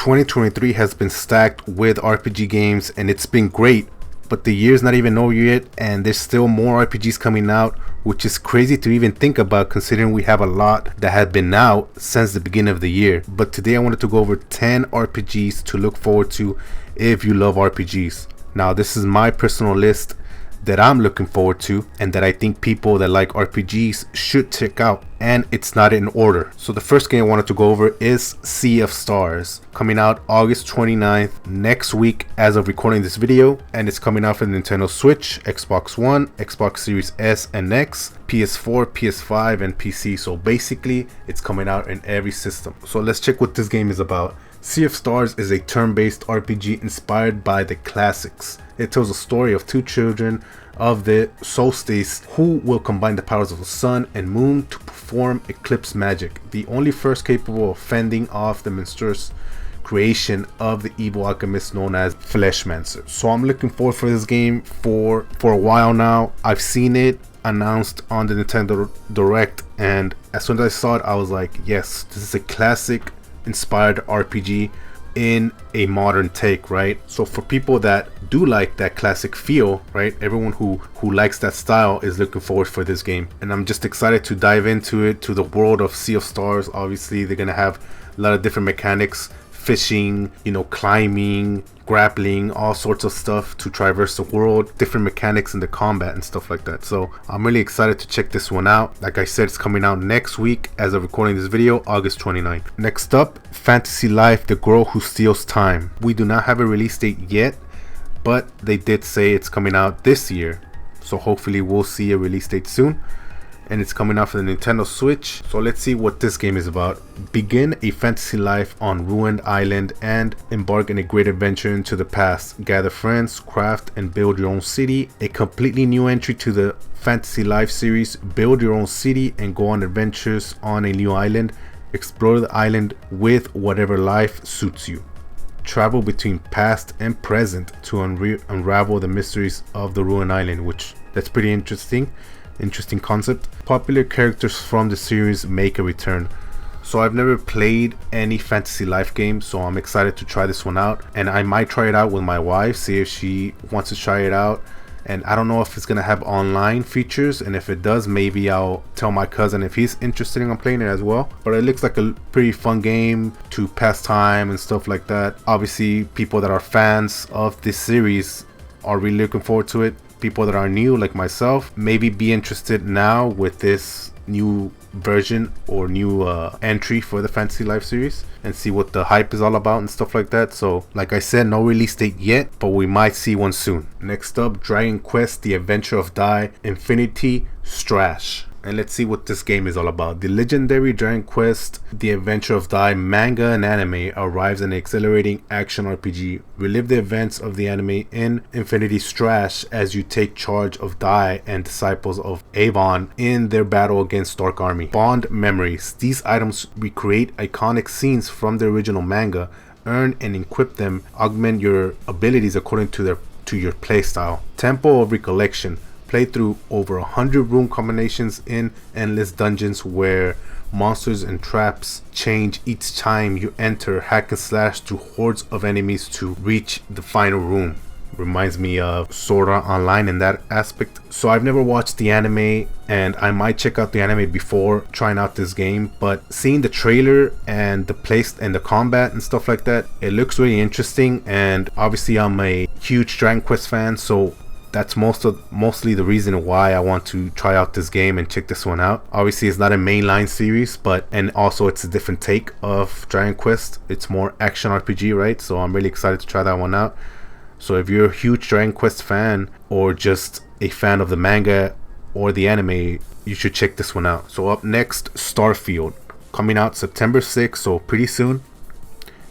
2023 has been stacked with RPG games and it's been great, but the year's not even over yet and there's still more RPGs coming out, which is crazy to even think about considering we have a lot that have been out since the beginning of the year. But today I wanted to go over 10 RPGs to look forward to if you love RPGs. Now this is my personal list that I'm looking forward to and that I think people that like RPGs should check out, and it's not in order. So the first game I wanted to go over is Sea of Stars, coming out August 29th, next week as of recording this video, and it's coming out for the Nintendo Switch, Xbox One, Xbox Series S and X, PS4, PS5 and PC. So basically it's coming out in every system. So let's check what this game is about. Sea of Stars is a turn-based RPG inspired by the classics. It tells a story of two children of the solstice who will combine the powers of the sun and moon to perform eclipse magic, the only force capable of fending off the monstrous creation of the evil alchemist known as Fleshmancer. So I'm looking forward for this game for a while now. I've seen it announced on the Nintendo Direct, and as soon as I saw it I was like, yes, this is a classic inspired RPG in a modern take, right? So for people that do like that classic feel, right, everyone who likes that style is looking forward for this game, and I'm just excited to dive into it, to the world of Sea of Stars. Obviously they're gonna have a lot of different mechanics, fishing, you know, climbing, grappling, all sorts of stuff to traverse the world, different mechanics in the combat and stuff like that. So I'm really excited to check this one out. Like I said, it's coming out next week as of recording this video, August 29th. Next up, Fantasy Life: The Girl Who Steals Time. We do not have a release date yet, but they did say it's coming out this year, so hopefully we'll see a release date soon. And it's coming out for the Nintendo Switch. So let's see what this game is about. Begin a fantasy life on ruined island and embark in a great adventure into the past. Gather friends, craft and build your own city. A completely new entry to the Fantasy Life series. Build your own city and go on adventures on a new island. Explore the island with whatever life suits you. Travel between past and present to unravel the mysteries of the ruined island, which that's pretty interesting concept. Popular characters from the series make a return. So I've never played any Fantasy Life game, so I'm excited to try this one out, and I might try it out with my wife, see if she wants to try it out. And I don't know if it's gonna have online features, and if it does, maybe I'll tell my cousin if he's interested in playing it as well. But it looks like a pretty fun game to pass time and stuff like that. Obviously people that are fans of this series are really looking forward to it. People that are new like myself maybe be interested now with this new version or new entry for the Fantasy Life series, and see what the hype is all about and stuff like that. So like I said, no release date yet, but we might see one soon. Next up, Dragon Quest: The Adventure of Dai Infinity Strash. And let's see what this game is all about. The legendary Dragon Quest: The Adventure of Dai manga and anime arrives in an exhilarating action RPG. Relive the events of the anime in Infinity Strash as you take charge of Dai and disciples of Avon in their battle against Dark Army. Bond memories. These items recreate iconic scenes from the original manga. Earn and equip them. Augment your abilities according to your playstyle. Temple of Recollection. Play through over 100 room combinations in endless dungeons where monsters and traps change each time you enter. Hack and slash through hordes of enemies to reach the final room. Reminds me of Sword Art Online in that aspect. So I've never watched the anime, and I might check out the anime before trying out this game, but seeing the trailer and the place and the combat and stuff like that, it looks really interesting. And obviously I'm a huge Dragon Quest fan, so that's mostly the reason why I want to try out this game and check this one out. Obviously it's not a mainline series, and also it's a different take of Dragon Quest. It's more action RPG, right? So I'm really excited to try that one out. So if you're a huge Dragon Quest fan or just a fan of the manga or the anime, you should check this one out. So up next, Starfield, coming out September 6th, so pretty soon,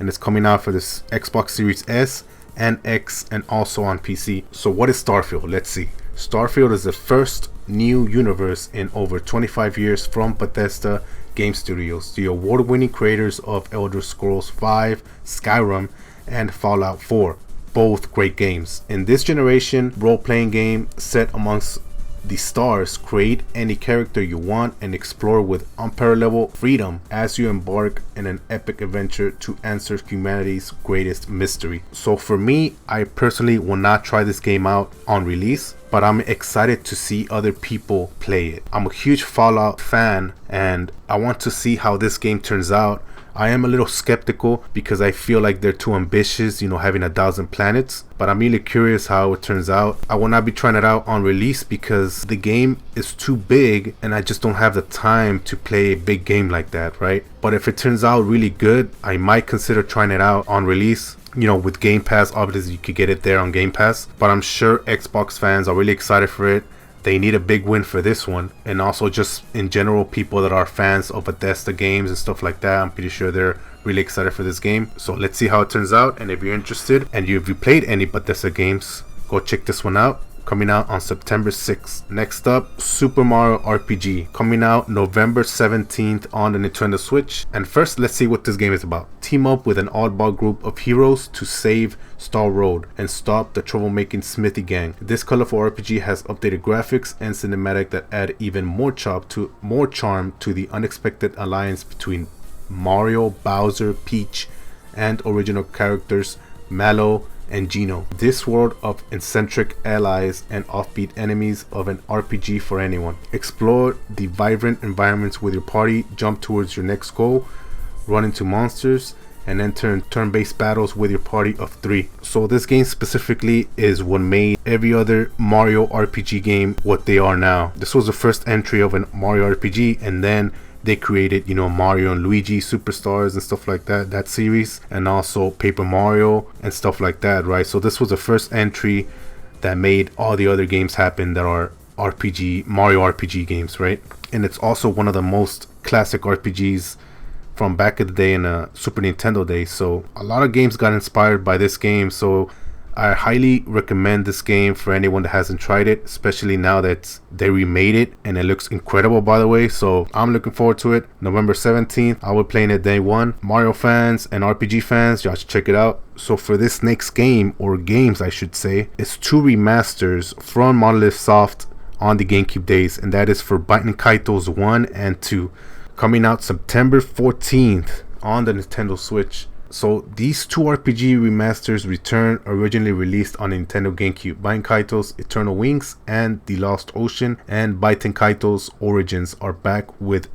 and it's coming out for this Xbox Series S and X, and also on PC. So what is Starfield? Let's see. Starfield is the first new universe in over 25 years from Bethesda Game Studios, the award-winning creators of Elder Scrolls V, Skyrim, and Fallout 4. Both great games. In this generation role-playing game set amongst the stars, create any character you want, and explore with unparalleled freedom as you embark in an epic adventure to answer humanity's greatest mystery. So for me, I personally will not try this game out on release, but I'm excited to see other people play it. I'm a huge Fallout fan and I want to see how this game turns out. I am a little skeptical because I feel like they're too ambitious, having 1,000 planets, but I'm really curious how it turns out. I will not be trying it out on release because the game is too big and I just don't have the time to play a big game like that, right? But if it turns out really good, I might consider trying it out on release. With Game Pass, obviously you could get it there on Game Pass, but I'm sure Xbox fans are really excited for it. They need a big win for this one, and also just in general, people that are fans of Bethesda games and stuff like that, I'm pretty sure they're really excited for this game. So let's see how it turns out, and if you're interested and if you played any Bethesda games, go check this one out. Coming out on September 6th. Next up, Super Mario RPG, coming out November 17th on the Nintendo Switch. And first, let's see what this game is about. Team up with an oddball group of heroes to save Star Road and stop the troublemaking Smithy gang. This colorful RPG has updated graphics and cinematic that add even more charm to the unexpected alliance between Mario, Bowser, Peach, and original characters Mallow and Geno. This world of eccentric allies and offbeat enemies of an RPG for anyone. Explore the vibrant environments with your party, jump towards your next goal, run into monsters, and enter in turn-based battles with your party of 3. So this game specifically is what made every other Mario RPG game what they are now. This was the first entry of a Mario RPG, and then they created, Mario and Luigi Superstars and stuff like that series, and also Paper Mario and stuff like that, right? So this was the first entry that made all the other games happen that are Mario RPG games, right? And it's also one of the most classic RPGs from back in the day in a Super Nintendo days. So a lot of games got inspired by this game. So I highly recommend this game for anyone that hasn't tried it, especially now that they remade it and it looks incredible, by the way. So I'm looking forward to it. November 17th, I will be playing it day one. Mario fans and RPG fans, y'all should check it out. So for this next game, or games I should say, it's 2 remasters from Monolith Soft on the GameCube days, and that is for Baten Kaitos 1 and 2, coming out September 14th on the Nintendo Switch. So these 2 RPG remasters return, originally released on Nintendo GameCube. Baten Kaitos Eternal Wings and The Lost Ocean and Baten Kaitos Origins are back with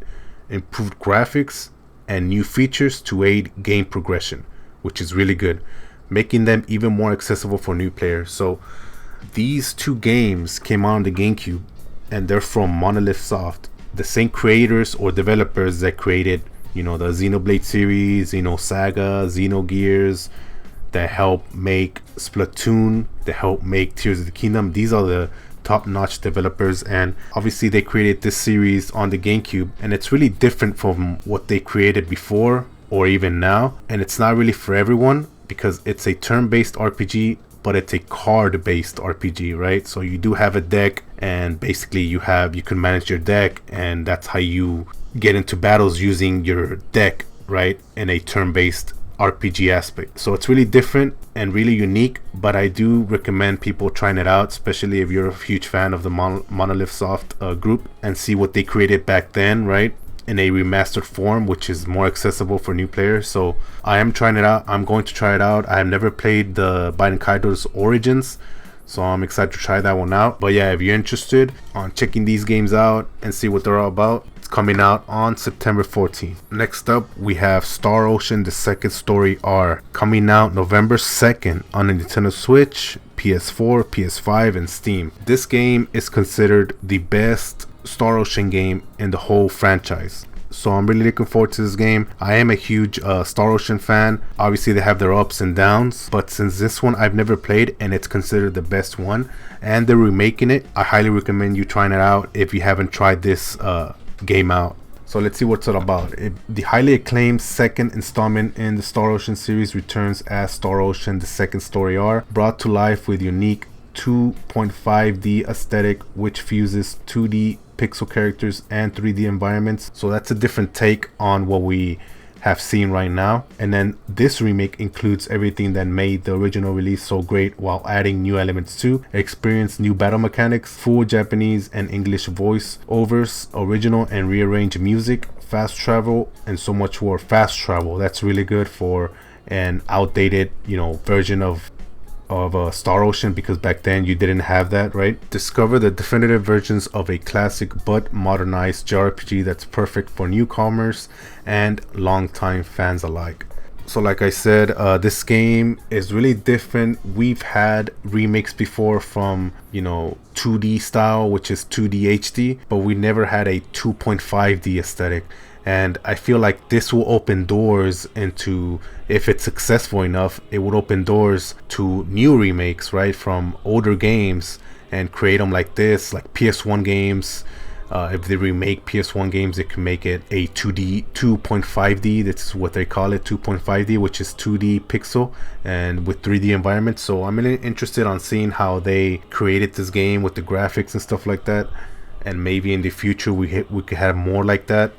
improved graphics and new features to aid game progression, which is really good, making them even more accessible for new players. So these 2 games came out on the GameCube and they're from Monolith Soft, the same creators or developers that created the Xenoblade series, Saga, Xenogears, that help make Splatoon, that help make Tears of the Kingdom. These are the top-notch developers, and obviously they created this series on the GameCube, and it's really different from what they created before or even now, and it's not really for everyone because it's a turn-based RPG, but it's a card-based RPG, right? So you do have a deck, and basically you can manage your deck, and that's how you get into battles using your deck, right, in a turn-based RPG aspect. So it's really different and really unique, but I do recommend people trying it out, especially if you're a huge fan of the Monolith Soft group, and see what they created back then, right, in a remastered form, which is more accessible for new players. So I am trying it out. I'm going to try it out. I have never played the Baten Kaitos Origins, so I'm excited to try that one out. But yeah, if you're interested on checking these games out and see what they're all about, it's coming out on September 14th. Next up, we have Star Ocean: The Second Story R, coming out November 2nd on the Nintendo Switch, PS4, PS5, and Steam. This game is considered the best Star Ocean game in the whole franchise. So I'm really looking forward to this game. I am a huge Star Ocean fan. Obviously they have their ups and downs, but since this one I've never played and it's considered the best one, and they're remaking it, I highly recommend you trying it out if you haven't tried this game out. So let's see what's it about. The highly acclaimed second installment in the Star Ocean series returns as Star Ocean: The Second Story R, brought to life with unique 2.5D aesthetic which fuses 2D pixel characters and 3D environments. So that's a different take on what we have seen right now. And then this remake includes everything that made the original release so great while adding new elements too. Experience new battle mechanics, full Japanese and English voice overs, original and rearranged music, fast travel, and so much more. Fast travel, that's really good for an outdated, version of Star Ocean, because back then you didn't have that, right? Discover the definitive versions of a classic but modernized JRPG that's perfect for newcomers and longtime fans alike. So like I said, this game is really different. We've had remakes before from 2D style, which is 2D HD, but we never had a 2.5D aesthetic. And I feel like this will open doors into, if it's successful enough, it would open doors to new remakes, right, from older games, and create them like this, like PS1 games. If they remake PS1 games, they can make it a 2D 2.5D. That's what they call it, 2.5D, which is 2D pixel and with 3D environments. So I'm really interested on seeing how they created this game with the graphics and stuff like that, and maybe in the future we could have more like that,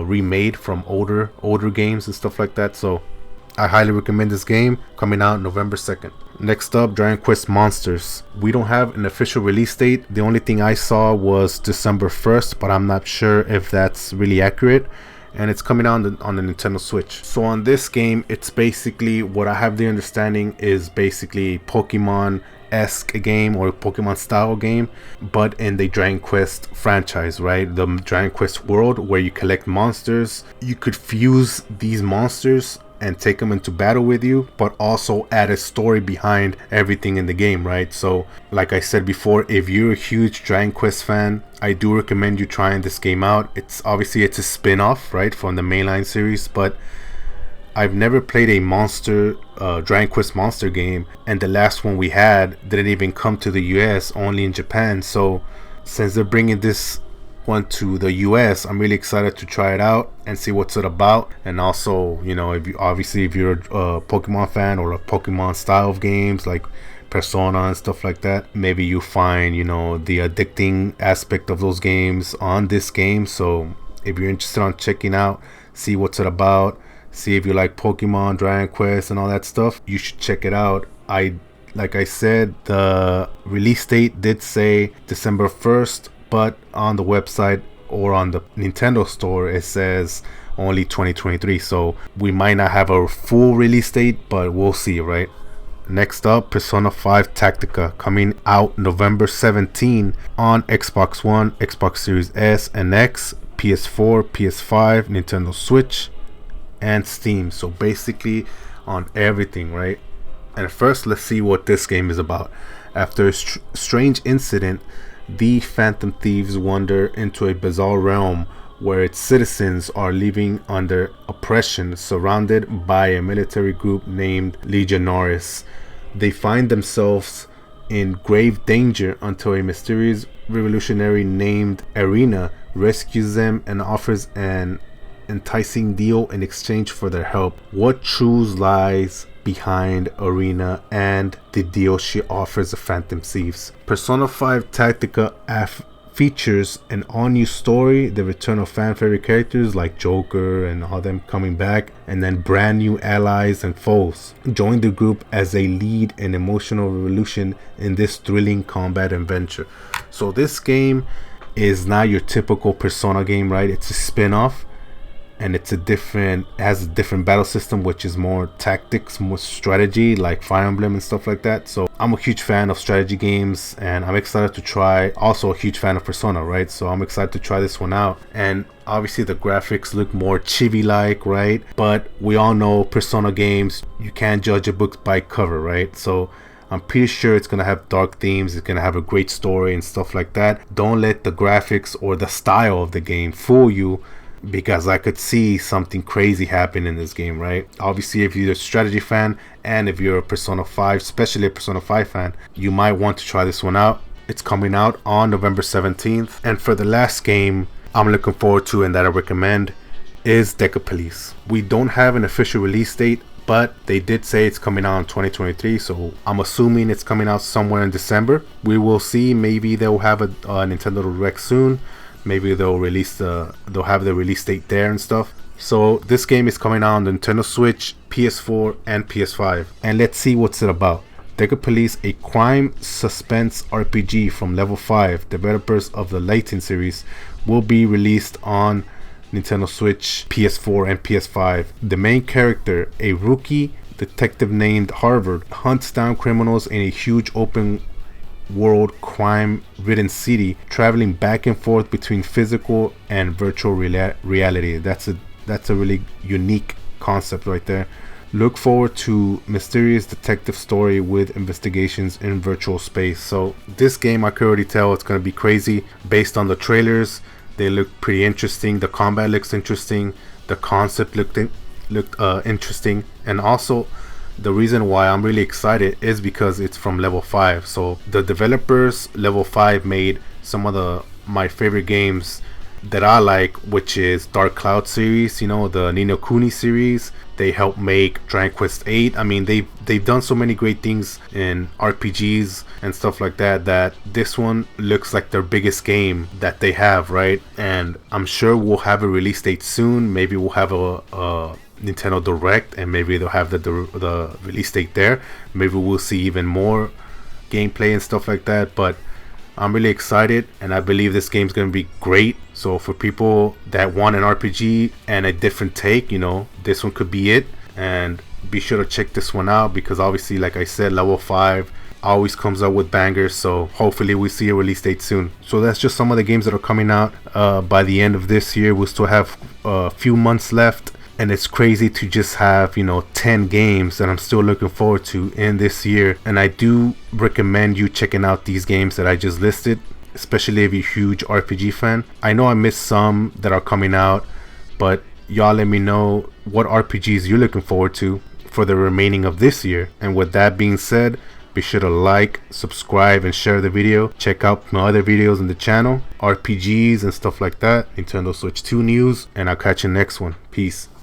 remade from older games and stuff like that. So I highly recommend this game, coming out November 2nd. Next up, Dragon Quest Monsters. We don't have an official release date. The only thing I saw was December 1st, but I'm not sure if that's really accurate. And it's coming out on the Nintendo Switch. So on this game, it's basically, what I have the understanding is basically Pokemon-esque game or Pokemon style game, but in the Dragon Quest franchise, right? The Dragon Quest world where you collect monsters. You could fuse these monsters and take them into battle with you, but also add a story behind everything in the game, right? So like I said before, if you're a huge Dragon Quest fan, I do recommend you trying this game out. It's a spin-off, right, from the mainline series, but I've never played a Dragon Quest monster game, and the last one we had didn't even come to the US, only in Japan. So since they're bringing this one to the US, I'm really excited to try it out and see what's it about. And also, if you're a Pokemon fan or a Pokemon style of games like Persona and stuff like that, maybe you find the addicting aspect of those games on this game. So if you're interested on checking out, see what's it about, see if you like Pokemon, Dragon Quest and all that stuff, you should check it out. Like I said, the release date did say December 1st, but on the website or on the Nintendo store it says only 2023. So we might not have a full release date, but we'll see, right? Next up, Persona 5 Tactica, coming out November 17 on Xbox One, Xbox Series S and X, PS4, PS5, Nintendo Switch, and Steam. So basically on everything, right? And first, let's see what this game is about. After a strange incident, the Phantom Thieves wander into a bizarre realm where its citizens are living under oppression, surrounded by a military group named Legionaris. They find themselves in grave danger until a mysterious revolutionary named Arena rescues them and offers an enticing deal in exchange for their help. What truth lies behind Arena and the deal she offers the Phantom Thieves? Persona 5 Tactica features an all-new story, the return of fan favorite characters like Joker and all them coming back, and then brand new allies and foes. Join the group as they lead an emotional revolution in this thrilling combat adventure. So this game is not your typical Persona game, right? It's a spin-off, and it has a different battle system, which is more tactics, more strategy, like Fire Emblem and stuff like that. So I'm a huge fan of strategy games, and I'm excited to try. Also a huge fan of Persona, right? So I'm excited to try this one out. And obviously the graphics look more chibi like, right? But we all know Persona games, you can't judge a book by cover, right? So I'm pretty sure it's gonna have dark themes, it's gonna have a great story and stuff like that. Don't let the graphics or the style of the game fool you, because I could see something crazy happen in this game, right? Obviously, if you're a strategy fan and if you're a Persona 5, especially a Persona 5 fan, you might want to try this one out. It's coming out on November 17th. And for the last game I'm looking forward to and that I recommend is Decapolice. We don't have an official release date, but they did say it's coming out in 2023, so I'm assuming it's coming out somewhere in December. We will see. Maybe they'll have a Nintendo Direct soon. Maybe they'll have the release date there and stuff. So this game is coming out on the Nintendo Switch, PS4, and PS5. And let's see what's it about. Decapolice, a crime suspense RPG from Level 5, developers of the Baten series, will be released on Nintendo Switch, PS4, and PS5. The main character, a rookie detective named Harvard, hunts down criminals in a huge open world crime-ridden city, traveling back and forth between physical and virtual reality. That's a really unique concept right there. Look forward to mysterious detective story with investigations in virtual space. So this game, I can already tell it's going to be crazy based on the trailers. They look pretty interesting. The combat looks interesting. The concept looked interesting. And also, the reason why I'm really excited is because it's from Level 5. So the developers, Level 5, made some of my favorite games that I like, which is Dark Cloud series, you know, the Ni no Kuni series. They helped make Dragon Quest 8. I mean, they've done so many great things in RPGs and stuff like that, that this one looks like their biggest game that they have, right? And I'm sure we'll have a release date soon. Maybe we'll have a Nintendo Direct, and maybe they'll have the release date there. Maybe we'll see even more gameplay and stuff like that. But I'm really excited, and I believe this game's gonna be great. So for people that want an RPG and a different take, you know, this one could be it. And be sure to check this one out, because obviously, like I said, Level 5 always comes out with bangers. So hopefully we see a release date soon. So that's just some of the games that are coming out by the end of this year. We'll still have a few months left. And it's crazy to just have, you know, 10 games that I'm still looking forward to in this year. And I do recommend you checking out these games that I just listed, especially if you're a huge RPG fan. I know I missed some that are coming out, but y'all let me know what RPGs you're looking forward to for the remaining of this year. And with that being said, be sure to like, subscribe, and share the video. Check out my other videos on the channel, RPGs and stuff like that, Nintendo Switch 2 news, and I'll catch you next one. Peace.